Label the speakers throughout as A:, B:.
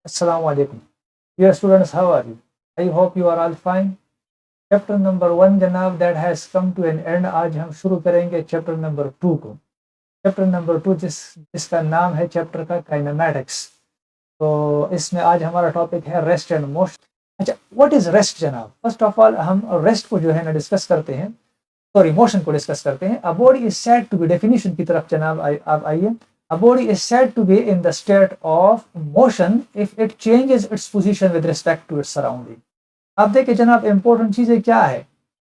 A: Assalamu alaikum. Dear students, how are you? I hope you are all fine. Chapter number 1 जनाब that has come to an end. आज हम शुरू करेंगे chapter number 2 को। Chapter number 2 जिसका नाम है चैप्टर का काइनेमैटिक्स। तो इसमें आज हमारा टॉपिक है रेस्ट एंड मोशन। अच्छा, व्हाट इज रेस्ट जनाब? फर्स्ट ऑफ ऑल हम रेस्ट को जो है ना डिस्कस करते हैं, सॉरी मोशन को डिस्कस करते हैं। A body is said to be, definition की तरफ जनाब आप आइए। A body is said to be in the state of motion if it changes its position with respect to its surrounding. आप देखिए जनाब, इंपॉर्टेंट चीजें क्या है?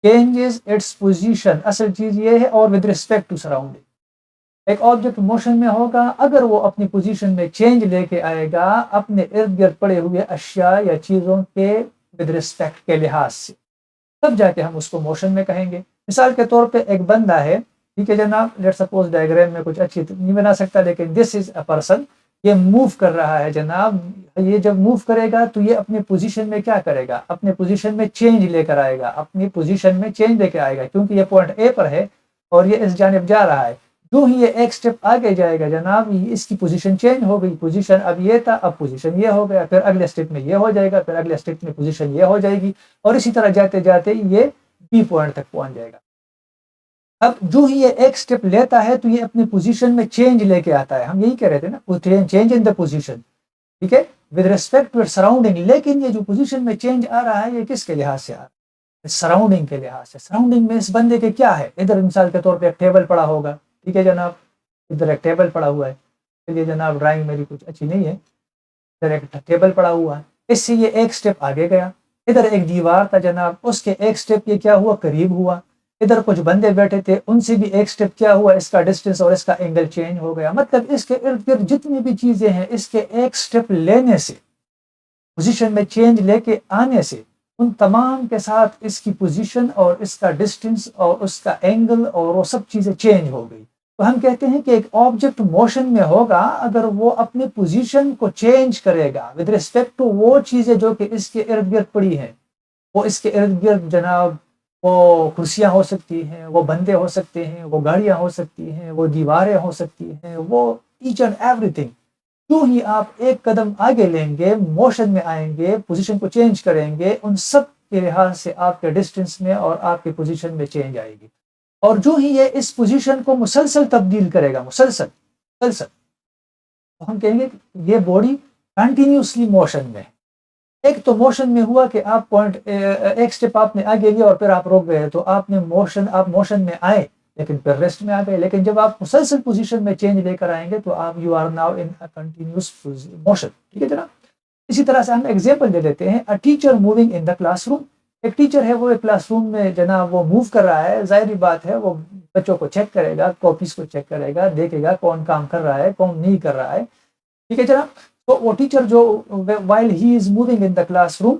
A: चेंजेस इट्स पोजीशन, असल चीज ये है, और विद रिस्पेक्ट टू सराउंडिंग। एक ऑब्जेक्ट मोशन में होगा, अगर वो अपनी पोजीशन में चेंज लेके आएगा अपने इर्द गिर्द पड़े हुए अशिया या चीजों के विद रिस्पेक्ट के लिहाज से, तब जाके हम उसको मोशन में कहेंगे। मिसाल के तौर पे एक बंदा है, ठीक है जनाब, लेट सपोज डायग्राम में कुछ अच्छी नहीं बना सकता, लेकिन दिस इज अ पर्सन, ये मूव कर रहा है जनाब। ये जब मूव करेगा तो ये अपने पोजीशन में क्या करेगा? अपने पोजीशन में चेंज लेकर आएगा, अपनी पोजीशन में चेंज लेकर आएगा, क्योंकि ये पॉइंट ए पर है और ये इस जानिब जा रहा है। जो ही ये एक स्टेप आगे जाएगा जनाब, इसकी पोजीशन चेंज हो गई। पोजीशन अब ये था, अब पोजीशन ये हो गया, फिर अगले स्टेप में ये हो जाएगा, फिर अगले स्टेप में पोजीशन ये हो जाएगी, और इसी तरह जाते जाते ये बी पॉइंट तक पहुंच जाएगा। अब जो ही ये एक स्टेप लेता है तो ये अपनी पोजीशन में चेंज लेके आता है। हम यही कह रहे थे ना, चेंज इन द पोजीशन, ठीक है, विद रिस्पेक्ट टू सराउंडिंग। लेकिन ये जो पोजीशन में चेंज आ रहा है, ये किसके लिहाज से आ रहा है? सराउंडिंग के लिहाज से। सराउंडिंग में इस बंदे के क्या है? इधर मिसाल के तौर पे एक टेबल पड़ा होगा, ठीक है जनाब, इधर एक टेबल पड़ा हुआ है। चलिए जनाब, ड्राइंग मेरी कुछ अच्छी नहीं है, इधर एक टेबल पड़ा हुआ है, इससे ये एक स्टेप आगे गया। इधर एक दीवार था जनाब, उसके एक स्टेप ये क्या हुआ? करीब हुआ। इधर कुछ बंदे बैठे थे, उनसे भी एक स्टेप क्या हुआ? इसका डिस्टेंस और इसका एंगल चेंज हो गया। मतलब इसके इर्द गिर्द जितनी भी चीजें हैं, इसके एक स्टेप लेने से, पोजीशन में चेंज लेके आने से, उन तमाम के साथ इसकी पोजीशन और इसका डिस्टेंस और उसका एंगल और वो सब चीजें चेंज हो गई। तो हम कहते हैं कि एक ऑब्जेक्ट मोशन में होगा अगर वो अपनी पोजीशन को चेंज करेगा विद रिस्पेक्ट टू वो चीजें जो कि इसके इर्द गिर्द पड़ी हैं। वो इसके इर्द गिर्द जनाब, वो कुर्सियां हो सकती हैं, वो बंदे हो सकते हैं, वो गाड़ियां हो सकती हैं, वो दीवारें हो सकती हैं, वो ईच एंड एवरीथिंग। जो ही आप एक कदम आगे लेंगे, मोशन में आएंगे, पोजीशन को चेंज करेंगे, उन सब के लिहाज से आपके डिस्टेंस में और आपकी पोजीशन में चेंज आएगी। और जो ही ये इस पोजीशन को मुसलसल तब्दील करेगा, मुसलसल मुसलसल, तो हम कहेंगे ये बॉडी कंटिन्यूसली मोशन में है। एक तो मोशन में हुआ कि आप पॉइंट एक स्टेप आपने आगे लिया और फिर आप रुक गए, तो आप मोशन में आए लेकिन फिर रेस्ट में आ गए। लेकिन जब आप मुसलसल पोजीशन में चेंज लेकर आएंगे तो आप you are now in a continuous motion, ठीक है जनाब। इसी तरह से हम एग्जांपल दे देते हैं, a teacher moving in the classroom. एक टीचर है, वो एक क्लासरूम में जनाब वो मूव कर रहा है। जाहिर बात है वो बच्चों को चेक करेगा, कॉपीज को चेक करेगा, देखेगा कौन काम कर रहा है, कौन नहीं कर रहा है, ठीक है जनाब। तो वो टीचर जो while he is moving in the classroom,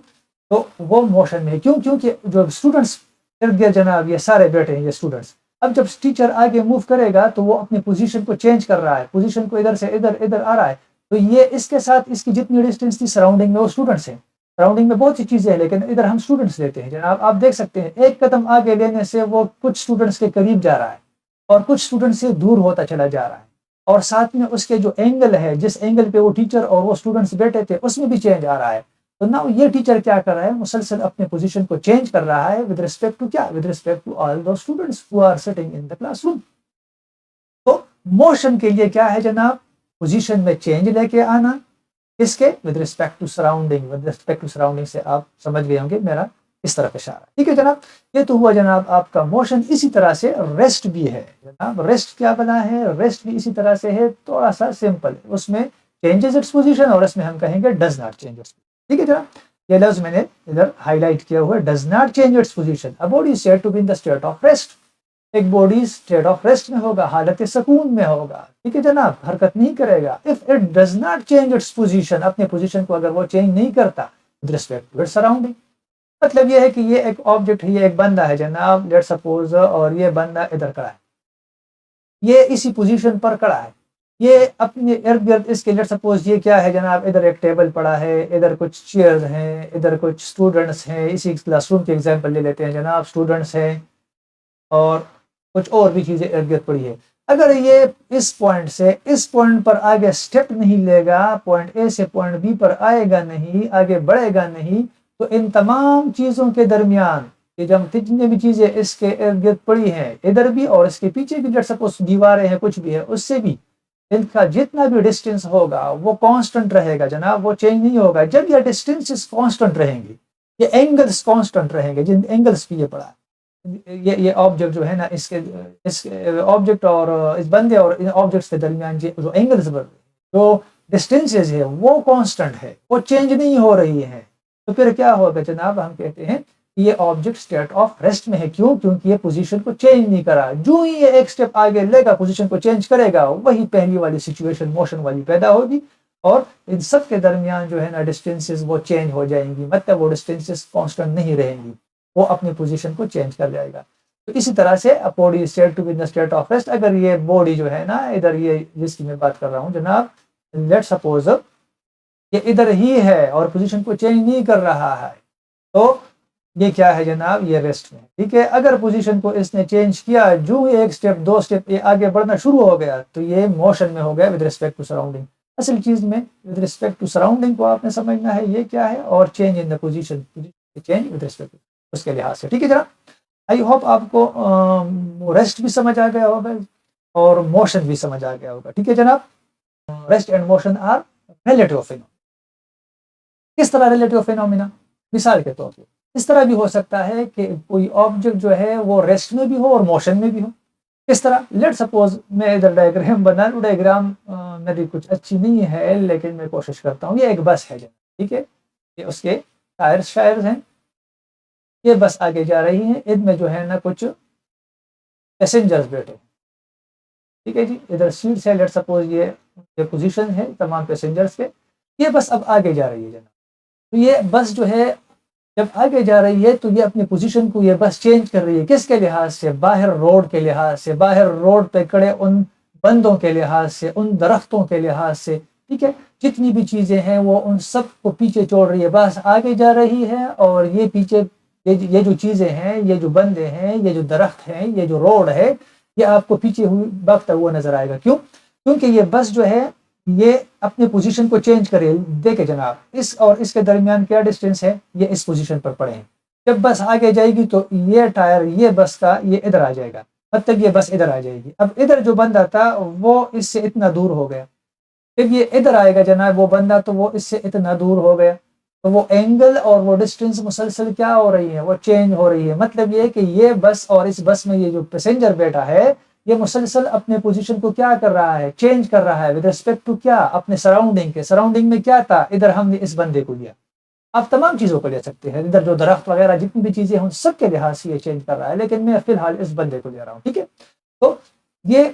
A: तो वो मोशन में है। क्यों? क्योंकि जो स्टूडेंट्स इर्द गिर्द जनाब ये सारे बैठे हैं, ये स्टूडेंट्स। अब जब टीचर आगे मूव करेगा तो वो अपनी पोजीशन को चेंज कर रहा है, पोजीशन को इधर से इधर इधर आ रहा है। तो ये इसके साथ इसकी जितनी डिस्टेंस थी सराउंडिंग में, वो स्टूडेंट्स हैं। सराउंडिंग में बहुत सी चीजें हैं, लेकिन इधर हम स्टूडेंट्स लेते हैं जनाब। आप देख सकते हैं एक कदम आगे लेने से वो कुछ स्टूडेंट्स के करीब जा रहा है और कुछ स्टूडेंट से दूर होता चला जा रहा है। और साथ में उसके जो एंगल है, जिस एंगल पे वो टीचर और वो स्टूडेंट्स बैठे थे, उसमें भी चेंज आ रहा है। तो नाउ ये टीचर क्या कर रहा है? मुसलसल अपने पोजीशन को चेंज कर रहा है विद रिस्पेक्ट टू क्या? With respect to all those students who are sitting in the classroom. तो मोशन के लिए क्या है जनाब? पोजीशन में चेंज लेके आना, इसके with respect to surrounding. With respect to surrounding से आप समझ गए होंगे मेरा इस तरफ इशारा, ठीक है जनाब। ये तो हुआ जनाब आपका मोशन। इसी तरह से रेस्ट भी है जनाब। रेस्ट क्या बना है? रेस्ट भी इसी तरह से है, थोड़ा सा सिंपल है। उसमें चेंजेस इट्स पोजीशन और इसमें हम कहेंगे डज नॉट चेंज इट्स, ठीक है जनाब। ये लफ्ज मैंने इधर हाईलाइट किया हुआ है, does not change its position. A body is said to be in the state of rest. एक बॉडी स्टेट ऑफ रेस्ट में होगा, हालत सुकून में होगा, ठीक है जनाब, हरकत नहीं करेगा। If it does not change its position, अपने पोजीशन को अगर वो चेंज नहीं करता with respect to its surrounding. मतलब ये है कि ये एक ऑब्जेक्ट है, ये एक बंदा है जनाब, लेट्स सपोज, और ये बंदा इधर खड़ा है, ये इसी पोजीशन पर खड़ा है। ये अपने इर्द गिर्द इसके, लेट्स सपोज ये क्या है जनाब, इधर एक टेबल पड़ा है, इधर कुछ चेयर्स हैं, इधर कुछ स्टूडेंट्स हैं। इसी क्लासरूम के एग्जांपल ले लेते हैं जनाब, स्टूडेंट्स हैं और कुछ और भी चीजें इर्द गिर्द पड़ी है। अगर ये इस पॉइंट से इस पॉइंट पर आगे स्टेप नहीं लेगा, पॉइंट ए से पॉइंट बी पर आएगा नहीं, आगे बढ़ेगा नहीं, तो इन तमाम चीजों के दरमियान ये जब जितनी भी चीजें इसके इर्द गिर्द पड़ी हैं, इधर भी और इसके पीछे भी, लेट्स सपोज दीवारें हैं, कुछ भी है, उससे भी इनका जितना भी डिस्टेंस होगा वो कांस्टेंट रहेगा जनाब, वो चेंज नहीं होगा। जब ये डिस्टेंसेस कांस्टेंट रहेंगे, ये एंगल्स कांस्टेंट रहेंगे, जिन एंगल्स पे ये पड़ा, ये ऑब्जेक्ट जो है ना, इस ऑब्जेक्ट और इस बंदे और इन ऑब्जेक्ट्स के दरमियान जो एंगल्स बढ़ रहे हैं, जो डिस्टेंसेज है, वो कांस्टेंट है, वो चेंज नहीं हो रही है। तो फिर क्या होगा जनाब, हम कहते हैं ये ऑब्जेक्ट स्टेट ऑफ रेस्ट में है। क्यों? क्योंकि ये पोजीशन को चेंज नहीं करा। जो ही ये एक स्टेप आगे लेगा, पोजीशन को चेंज करेगा, वही पहली वाली सिचुएशन मोशन वाली पैदा होगी, और इन सब के दरमियान जो है ना डिस्टेंसेस वो चेंज हो जाएंगी, मतलब वो डिस्टेंसेस कांस्टेंट नहीं रहेंगी, वो अपनी पोजीशन को चेंज कर जाएगा। तो इसी तरह से a body is said to be in the state of rest. अगर ये बॉडी जो है ना, इधर ये जिसकी मैं बात कर रहा हूँ जनाब, लेट्स सपोज ये इधर ही है और पोजीशन को चेंज नहीं कर रहा है, तो ये क्या है जनाब, ये रेस्ट में। ठीक है, अगर पोजीशन को इसने चेंज किया, जो एक स्टेप दो स्टेप ये आगे बढ़ना शुरू हो गया, तो ये मोशन में हो गया विद रिस्पेक्ट टू सराउंडिंग। असल चीज में विद रिस्पेक्ट टू सराउंडिंग को आपने समझना है, ये क्या है, और change in the position, change with respect उसके लिहाज से। ठीक है जनाब, आई होप आपको रेस्ट भी समझ आ गया होगा और मोशन भी समझ आ गया होगा। ठीक है जनाब, rest and motion are relative phenomena. किस तरह रिलेटिव फिनोमेना? मिसाल के तौर पर इस तरह भी हो सकता है कि कोई ऑब्जेक्ट जो है वो रेस्ट में भी हो और मोशन में भी हो। किस तरह? लेट सपोज मैं इधर डायग्राम बना लूं, डायग्राम मेरी कुछ अच्छी नहीं है लेकिन मैं कोशिश करता हूँ। ये एक बस है, ठीक है, ये उसके टायर्स शायर्स हैं, ये बस आगे जा रही है, इनमें जो है ना कुछ पैसेंजर्स बैठे, ठीक है जी, इधर सीट्स है, लेट सपोज ये पोजीशन है तमाम पैसेंजर्स के। ये बस अब आगे जा रही है जनाब, तो ये बस जो है जब आगे जा रही है तो ये अपनी पोजीशन को ये बस चेंज कर रही है। किसके लिहाज से? बाहर रोड के लिहाज से, बाहर रोड पे खड़े उन बंदों के लिहाज से, उन दरख्तों के लिहाज से, ठीक है, जितनी भी चीजें हैं वो उन सब को पीछे छोड़ रही है, बस आगे जा रही है, और ये पीछे ये जो चीजें हैं, ये जो बंदे हैं, ये जो दरख्त हैं, ये जो रोड है, ये आपको पीछे भागता हुआ नजर आएगा। क्यों? क्योंकि ये बस जो है ये अपने पोजीशन को चेंज करे। देखे जनाब, इस और इसके दरमियान क्या डिस्टेंस है, ये इस पोजीशन पर पड़े हैं। जब बस आगे जाएगी तो ये टायर ये बस का ये इधर आ जाएगा, मतलब ये बस इधर आ जाएगी। अब इधर जो बंदा था वो इससे इतना दूर हो गया, जब ये इधर आएगा जनाब वो बंदा, तो वो इससे इतना दूर हो गया, तो वो एंगल और वो डिस्टेंस मुसलसल क्या हो रही है, वो चेंज हो रही है। मतलब ये कि ये बस और इस बस में ये जो पैसेंजर बैठा है, ये मुसलसल अपने पोजीशन को क्या कर रहा है, चेंज कर रहा है विद रिस्पेक्ट टू क्या, अपने सराउंडिंग के। सराउंडिंग में क्या था, इधर हमने इस बंदे को लिया, आप तमाम चीजों को ले सकते हैं, इधर जो दरख्त वगैरह जितनी भी चीजें हैं सब के लिहाज से ये चेंज कर रहा है, लेकिन मैं फिलहाल इस बंदे को ले रहा हूँ। ठीक है, तो ये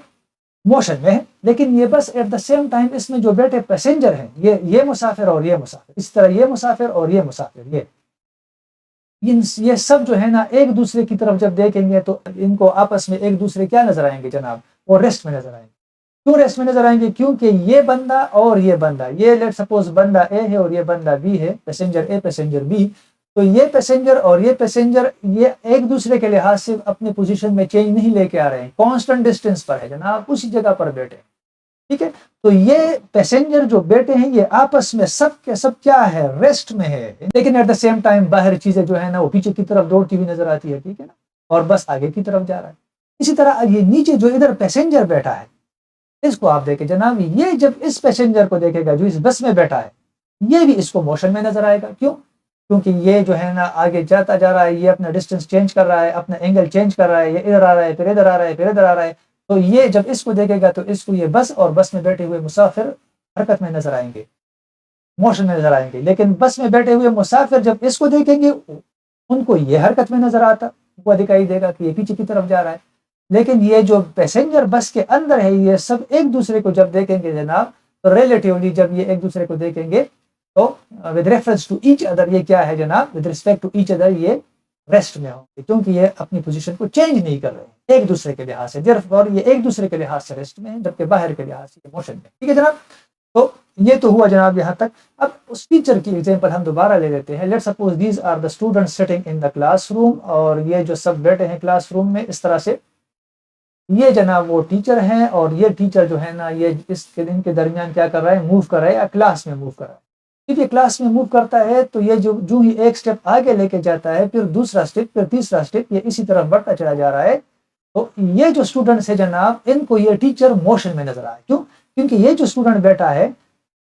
A: मोशन में है, लेकिन ये बस एट द सेम टाइम इसमें जो बैठे पैसेंजर हैं, ये मुसाफिर और ये मुसाफिर, इस तरह ये मुसाफिर और ये मुसाफिर, ये सब जो है ना एक दूसरे की तरफ जब देखेंगे तो इनको आपस में एक दूसरे क्या नजर आएंगे जनाब, वो रेस्ट में नजर आएंगे। क्यों रेस्ट में नजर आएंगे? क्योंकि ये बंदा और ये बंदा, ये लेट सपोज बंदा ए है और ये बंदा बी है, पैसेंजर ए पैसेंजर बी, तो ये पैसेंजर और ये पैसेंजर ये एक दूसरे के लिहाज से अपने पोजीशन में चेंज नहीं लेके आ रहे हैं, कांस्टेंट डिस्टेंस पर है जनाब, उसी जगह पर बैठे हैं। ठीक है, तो ये पैसेंजर जो बैठे हैं ये आपस में सब के सब क्या है, रेस्ट में है, लेकिन एट द सेम टाइम बाहर चीजें जो है ना वो पीछे की तरफ दौड़ती हुई नजर आती है, ठीक है ना, और बस आगे की तरफ जा रहा है। इसी तरह ये नीचे जो इधर पैसेंजर बैठा है, इसको आप देखें जनाब, ये जब इस पैसेंजर को देखेगा जो इस बस में बैठा है, ये भी इसको मोशन में नजर आएगा। क्यों? क्योंकि ये जो है ना आगे जाता जा रहा है, ये अपना डिस्टेंस चेंज कर रहा है, अपना एंगल चेंज कर रहा है, ये इधर आ रहा है, फिर इधर आ रहा है, फिर इधर आ रहा है, तो ये जब इसको देखेगा तो इसको ये बस और बस में बैठे हुए मुसाफिर हरकत में नजर आएंगे, मोशन में नजर आएंगे। लेकिन बस में बैठे हुए मुसाफिर जब इसको देखेंगे उनको ये हरकत में नजर आता हुआ दिखाई देगा कि ये पीछे की तरफ जा रहा है। लेकिन ये जो पैसेंजर बस के अंदर है, ये सब एक दूसरे को जब देखेंगे जनाब, तो रिलेटिवली जब ये एक दूसरे को देखेंगे तो with reference to each other, ये क्या है जनाब, with respect to each other, ये रेस्ट में होंगे, क्योंकि ये अपनी पोजीशन को चेंज नहीं कर रहे एक दूसरे के लिहाज से, देयरफॉर ये एक दूसरे के लिहाज से रेस्ट में है, जबकि बाहर के लिहाज से मोशन में। ठीक है जनाब, तो ये तो हुआ जनाब यहाँ तक। अब उस टीचर की एग्जांपल हम दोबारा ले लेते हैं। Let's suppose these are the students sitting in the classroom, और ये जो सब बैठे हैं क्लासरूम में इस तरह से, ये जनाब वो टीचर हैं और ये टीचर जो है ना ये इसके दिन के दरमियान क्या कर रहा है, मूव कर रहा है या क्लास में मूव कर रहा है। क्योंकि क्लास में मूव करता है तो ये जो ही एक स्टेप आगे लेके जाता है, फिर दूसरा स्टेप, फिर तीसरा स्टेप, ये इसी तरह बढ़ता चला जा रहा है। तो ये जो स्टूडेंट्स है जनाब, इनको ये टीचर मोशन में नजर आए। क्यों? क्योंकि ये जो स्टूडेंट बैठा है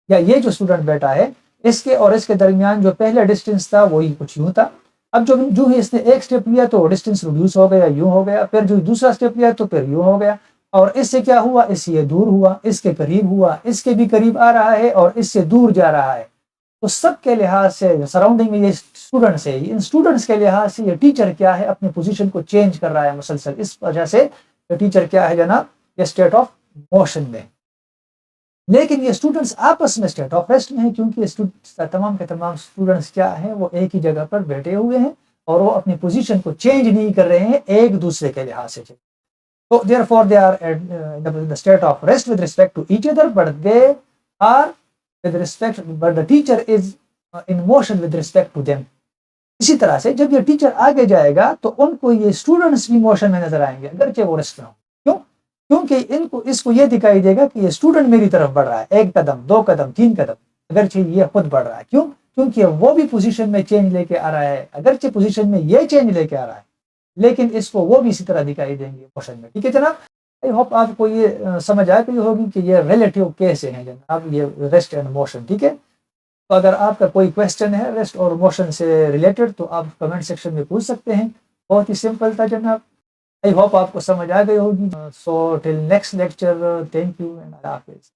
A: या ये जो स्टूडेंट बैठा है, इसके और इसके दरमियान जो पहला डिस्टेंस था वही कुछ यूं था। अब जो ही इसने एक स्टेप लिया तो डिस्टेंस रिड्यूस हो गया, यूं हो गया। फिर जो दूसरा स्टेप लिया तो फिर यूं हो गया। और इससे क्या हुआ, इससे ये दूर हुआ, इसके करीब हुआ, इसके भी करीब आ रहा है और इससे दूर जा रहा है। तो सबके लिहाज से सराउंडिंग में ये स्टूडेंट्स है, इन स्टूडेंट्स के लिहाज से ये टीचर क्या है, अपनी पोजीशन को चेंज कर रहा है मुसलसल। इस वजह से ये टीचर क्या है जनाब, ये स्टेट ऑफ मोशन में। लेकिन ये स्टूडेंट्स आपस में स्टेट ऑफ रेस्ट में है, क्योंकि ये तमाम के तमाम स्टूडेंट्स क्या है, वो एक ही जगह पर बैठे हुए हैं और वो अपनी पोजीशन को चेंज नहीं कर रहे हैं एक दूसरे के लिहाज से। तो therefore they are in the state of rest with respect to each other, but they are but the teacher is in motion with respect to them. इसी तरह से जब ये टीचर आगे जाएगा तो उनको ये स्टूडेंट्स भी मोशन में नजर आएंगे, अगरचे वो रेस्ट में हो। क्यों? क्योंकि इसको ये दिखाई देगा कि ये स्टूडेंट मेरी तरफ बढ़ रहा है, एक कदम, दो कदम, तीन कदम, अगरचे ये खुद बढ़ रहा है। क्यों? क्योंकि वो भी पोजीशन में चेंज लेके आ रहा है, अगरचे पोजीशन में ये चेंज लेके आ रहा है, लेकिन इसको वो भी इसी तरह दिखाई देंगे मोशन में। ठीक है जनाब, आई होप आपको ये समझ आ गई होगी कि ये रिलेटिव कैसे हैं जनाब, ये रेस्ट एंड मोशन। ठीक है, तो अगर आपका कोई क्वेश्चन है रेस्ट और मोशन से रिलेटेड तो आप कमेंट सेक्शन में पूछ सकते हैं। बहुत ही सिंपल था जनाब, आई होप आपको समझ आ गई होगी। So till next lecture, thank you and अल्लाह हाफिज़।